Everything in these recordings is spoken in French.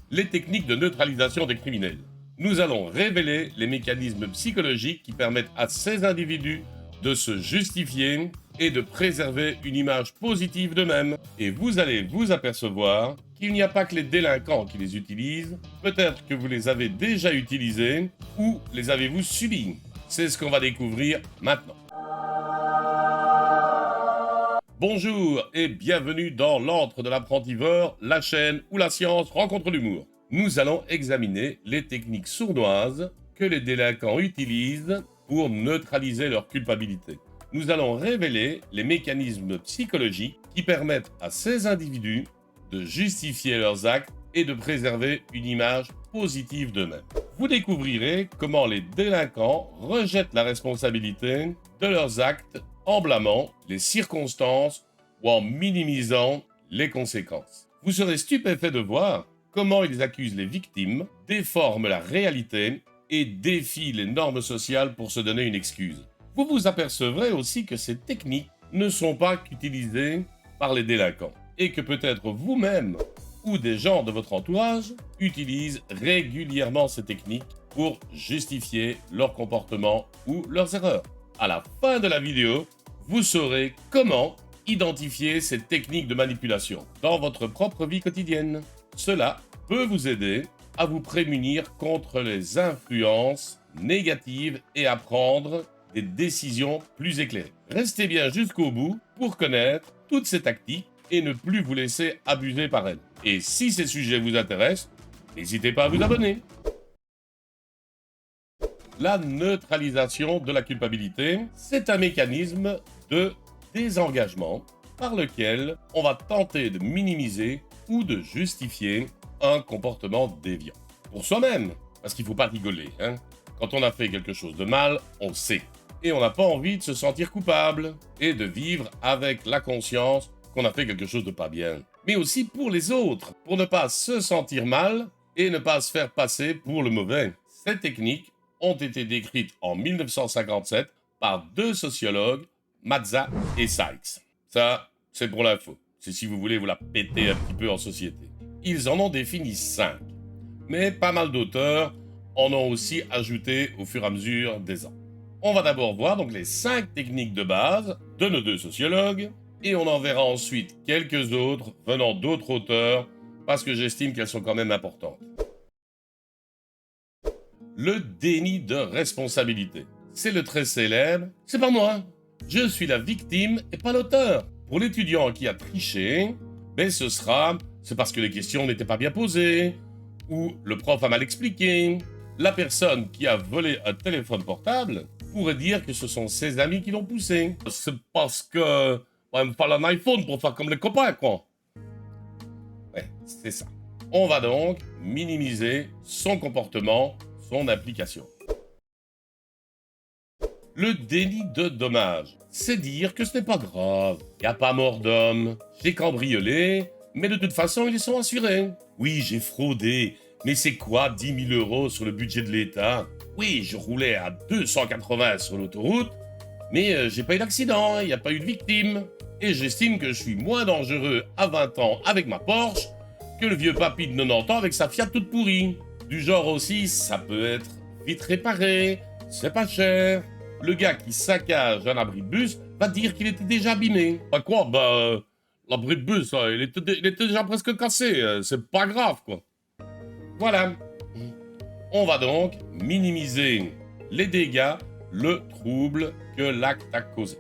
les techniques de neutralisation des criminels. Nous allons révéler les mécanismes psychologiques qui permettent à ces individus de se justifier et de préserver une image positive d'eux-mêmes. Et vous allez vous apercevoir qu'il n'y a pas que les délinquants qui les utilisent, peut-être que vous les avez déjà utilisés ou les avez-vous subis. C'est ce qu'on va découvrir maintenant. Bonjour et bienvenue dans l'antre de l'apprentivore, la chaîne où la science rencontre l'humour. Nous allons examiner les techniques sournoises que les délinquants utilisent pour neutraliser leur culpabilité. Nous allons révéler les mécanismes psychologiques qui permettent à ces individus de justifier leurs actes et de préserver une image positive d'eux-mêmes. Vous découvrirez comment les délinquants rejettent la responsabilité de leurs actes en blâmant les circonstances ou en minimisant les conséquences. Vous serez stupéfait de voir comment ils accusent les victimes, déforment la réalité et défient les normes sociales pour se donner une excuse. Vous vous apercevrez aussi que ces techniques ne sont pas qu'utilisées par les délinquants et que peut-être vous-même ou des gens de votre entourage utilisent régulièrement ces techniques pour justifier leur comportement ou leurs erreurs. À la fin de la vidéo, vous saurez comment identifier ces techniques de manipulation dans votre propre vie quotidienne. Cela peut vous aider à vous prémunir contre les influences négatives et à prendre des décisions plus éclairées. Restez bien jusqu'au bout pour connaître toutes ces tactiques et ne plus vous laisser abuser par elles. Et si ces sujets vous intéressent, n'hésitez pas à vous abonner. La neutralisation de la culpabilité, c'est un mécanisme de désengagement par lequel on va tenter de minimiser ou de justifier un comportement déviant. Pour soi-même, parce qu'il ne faut pas rigoler, hein. Quand on a fait quelque chose de mal, on sait. Et on n'a pas envie de se sentir coupable et de vivre avec la conscience qu'on a fait quelque chose de pas bien. Mais aussi pour les autres, pour ne pas se sentir mal et ne pas se faire passer pour le mauvais. Ces techniques ont été décrites en 1957 par deux sociologues, Mazza et Sykes. Ça, c'est pour l'info. C'est si vous voulez vous la péter un petit peu en société. Ils en ont défini 5. Mais pas mal d'auteurs en ont aussi ajouté au fur et à mesure des ans. On va d'abord voir donc les 5 techniques de base de nos deux sociologues, et on en verra ensuite quelques autres venant d'autres auteurs, parce que j'estime qu'elles sont quand même importantes. Le déni de responsabilité. C'est le très célèbre « c'est pas moi, je suis la victime et pas l'auteur ». Pour l'étudiant qui a triché, ben ce sera « c'est parce que les questions n'étaient pas bien posées » ou « le prof a mal expliqué ». La personne qui a volé un téléphone portable pourrait dire que ce sont ses amis qui l'ont poussé. C'est parce que il me fallait un iPhone pour faire comme les copains, quoi. Ouais, c'est ça. On va donc minimiser son comportement, son application. Le déni de dommage, c'est dire que ce n'est pas grave, il n'y a pas mort d'homme, j'ai cambriolé, mais de toute façon ils sont assurés. Oui, j'ai fraudé, mais c'est quoi 10 000 € sur le budget de l'État? Oui, je roulais à 280 sur l'autoroute, mais j'ai pas eu d'accident, il n'y a pas eu de victime. Et j'estime que je suis moins dangereux à 20 ans avec ma Porsche que le vieux papy de 90 ans avec sa Fiat toute pourrie. Du genre aussi, ça peut être vite réparé, c'est pas cher. Le gars qui saccage un abri de bus va dire qu'il était déjà abîmé. Bah quoi, l'abri de bus, il était déjà presque cassé, c'est pas grave, quoi. Voilà. On va donc minimiser les dégâts, le trouble que l'acte a causé.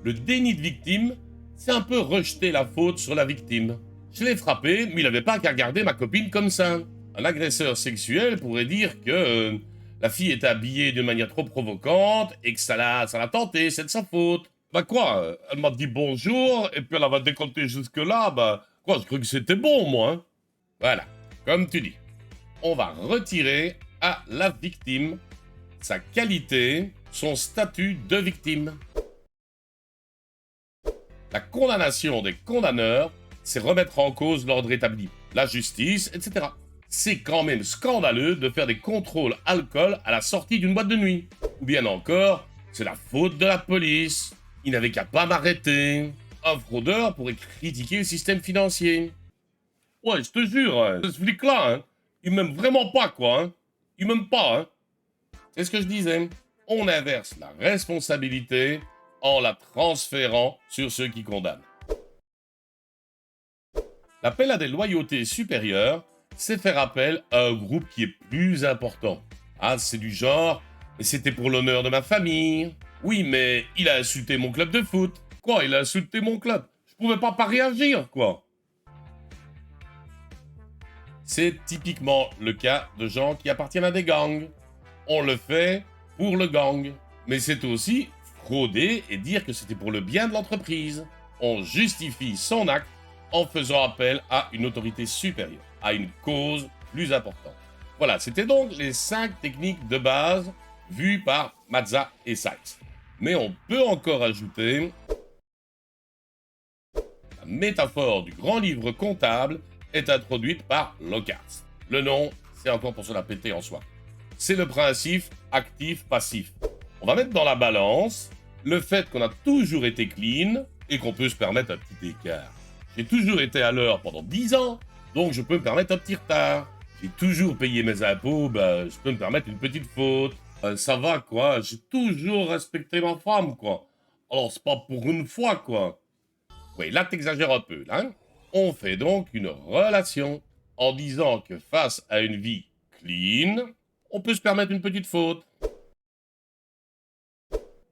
Le déni de victime, c'est un peu rejeter la faute sur la victime. Je l'ai frappé, mais il n'avait pas qu'à regarder ma copine comme ça. Un agresseur sexuel pourrait dire que la fille était habillée d'une manière trop provocante et que ça l'a tenté, c'est de sa faute. Bah quoi, elle m'a dit bonjour et puis elle avait décolleté jusque-là, quoi, je crois que c'était bon, moi. Hein. Voilà, comme tu dis. On va retirer à la victime sa qualité, son statut de victime. La condamnation des condamneurs, c'est remettre en cause l'ordre établi, la justice, etc. C'est quand même scandaleux de faire des contrôles alcool à la sortie d'une boîte de nuit. Ou bien encore, c'est la faute de la police. Il n'avait qu'à pas m'arrêter. Un fraudeur pourrait critiquer le système financier. Ouais, je te jure, hein, ce flic-là, hein, il m'aime vraiment pas, quoi. Hein. Il m'aime pas, hein. C'est ce que je disais. On inverse la responsabilité en la transférant sur ceux qui condamnent. L'appel à des loyautés supérieures, c'est faire appel à un groupe qui est plus important. Ah, c'est du genre, mais c'était pour l'honneur de ma famille. Oui, mais il a insulté mon club de foot. Quoi, il a insulté mon club? Je pouvais pas réagir, quoi. C'est typiquement le cas de gens qui appartiennent à des gangs. On le fait pour le gang. Mais c'est aussi frauder et dire que c'était pour le bien de l'entreprise. On justifie son acte en faisant appel à une autorité supérieure, à une cause plus importante. Voilà, c'était donc les 5 techniques de base vues par Mazza et Sykes. Mais on peut encore ajouter la métaphore du grand livre comptable est introduite par Lockhart. Le nom, c'est encore pour se la péter en soi. C'est le principe actif-passif. On va mettre dans la balance le fait qu'on a toujours été clean et qu'on peut se permettre un petit écart. J'ai toujours été à l'heure pendant 10 ans, donc je peux me permettre un petit retard. J'ai toujours payé mes impôts, je peux me permettre une petite faute. Ça va, quoi. J'ai toujours respecté ma femme, quoi. Alors, c'est pas pour une fois, quoi. Oui, là, t'exagères un peu, là. Hein. On fait donc une relation en disant que face à une vie clean, on peut se permettre une petite faute.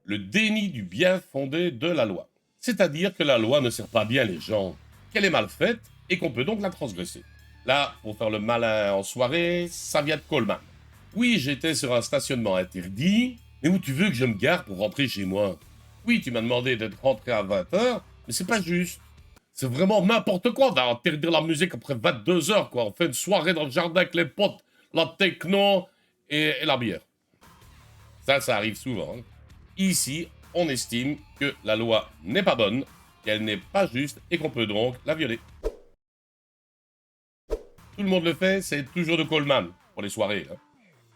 Le déni du bien fondé de la loi. C'est-à-dire que la loi ne sert pas bien les gens, qu'elle est mal faite et qu'on peut donc la transgresser. Là, pour faire le malin en soirée, ça vient de Coleman. Oui, j'étais sur un stationnement interdit, mais où tu veux que je me gare pour rentrer chez moi? Oui, tu m'as demandé d'être rentré à 20h, mais c'est pas juste. C'est vraiment n'importe quoi d'interdire la musique après 22h, quoi. On fait une soirée dans le jardin avec les potes, la techno et la bière. Ça arrive souvent. Hein. Ici, on estime que la loi n'est pas bonne, qu'elle n'est pas juste et qu'on peut donc la violer. Tout le monde le fait, c'est toujours de Coleman pour les soirées. Hein.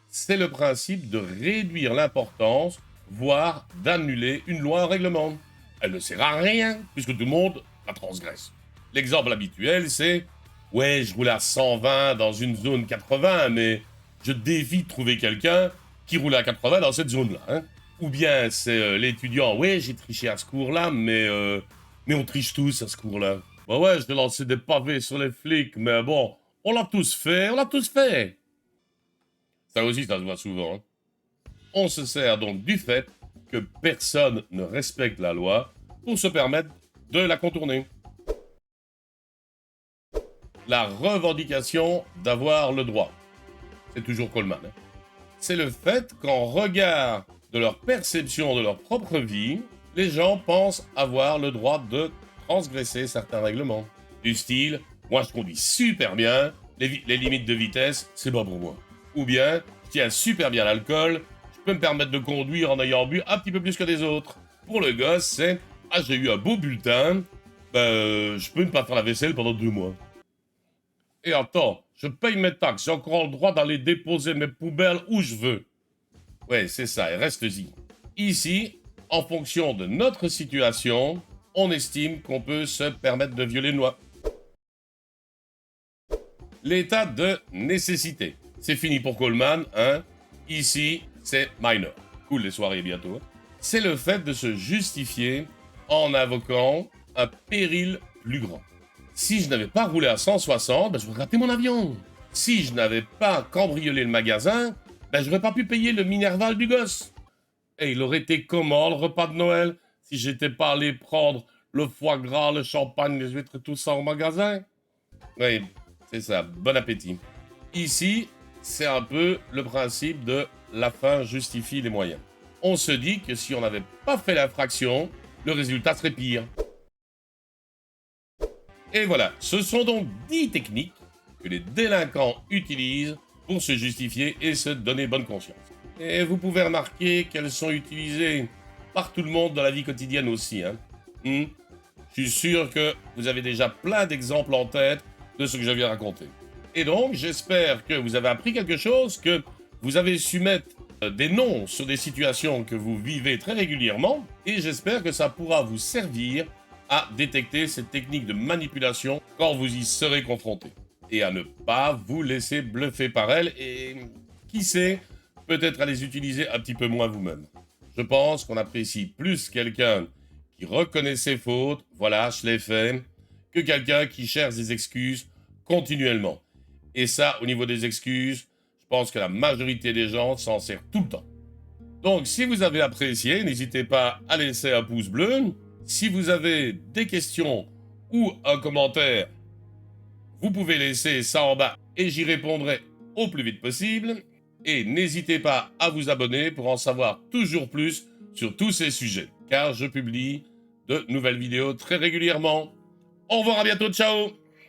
C'est le principe de réduire l'importance, voire d'annuler une loi, un règlement. Elle ne sert à rien, puisque tout le monde la transgresse. L'exemple habituel, c'est « Ouais, je roule à 120 dans une zone 80, mais je défie de trouver quelqu'un qui roule à 80 dans cette zone-là. Hein. » Ou bien c'est l'étudiant « Ouais, j'ai triché à ce cours-là, mais on triche tous à ce cours-là. » Bah ouais, je t'ai lancé des pavés sur les flics, mais bon, on l'a tous fait, on l'a tous fait. Ça aussi, ça se voit souvent. Hein. On se sert donc du fait que personne ne respecte la loi pour se permettre de la contourner. La revendication d'avoir le droit. C'est toujours Coleman. Hein. C'est le fait qu'en regard de leur perception de leur propre vie, les gens pensent avoir le droit de transgresser certains règlements. Du style, moi je conduis super bien, les limites de vitesse, c'est pas pour moi. Ou bien, je tiens super bien l'alcool, je peux me permettre de conduire en ayant bu un petit peu plus que les autres. Pour le gosse, c'est, ah j'ai eu un beau bulletin, je peux ne pas faire la vaisselle pendant 2 mois. Et attends, je paye mes taxes, j'ai encore le droit d'aller déposer mes poubelles où je veux. Ouais, c'est ça, et reste-y. Ici, en fonction de notre situation, on estime qu'on peut se permettre de violer une loi. L'état de nécessité. C'est fini pour Coleman, hein. Ici, c'est minor. Cool les soirées bientôt. C'est le fait de se justifier en invoquant un péril plus grand. Si je n'avais pas roulé à 160, j'aurais raté mon avion. Si je n'avais pas cambriolé le magasin, j'aurais pas pu payer le Minerval du gosse. Et il aurait été comment le repas de Noël si j'étais pas allé prendre le foie gras, le champagne, les huîtres et tout ça au magasin? Oui, c'est ça. Bon appétit. Ici, c'est un peu le principe de la fin justifie les moyens. On se dit que si on n'avait pas fait l'infraction, le résultat serait pire. Et voilà, ce sont donc 10 techniques que les délinquants utilisent pour se justifier et se donner bonne conscience. Et vous pouvez remarquer qu'elles sont utilisées par tout le monde dans la vie quotidienne aussi. Hein. Je suis sûr que vous avez déjà plein d'exemples en tête de ce que je viens de raconter. Et donc, j'espère que vous avez appris quelque chose, que vous avez su mettre des noms sur des situations que vous vivez très régulièrement, et j'espère que ça pourra vous servir à détecter cette technique de manipulation quand vous y serez confronté. et à ne pas vous laisser bluffer par elles et, qui sait, peut-être à les utiliser un petit peu moins vous-même. Je pense qu'on apprécie plus quelqu'un qui reconnaît ses fautes, voilà, je l'ai fait, que quelqu'un qui cherche des excuses continuellement. Et ça, au niveau des excuses, je pense que la majorité des gens s'en sert tout le temps. Donc, si vous avez apprécié, n'hésitez pas à laisser un pouce bleu. Si vous avez des questions ou un commentaire, vous pouvez laisser ça en bas et j'y répondrai au plus vite possible. Et n'hésitez pas à vous abonner pour en savoir toujours plus sur tous ces sujets, car je publie de nouvelles vidéos très régulièrement. Au revoir, à bientôt, ciao!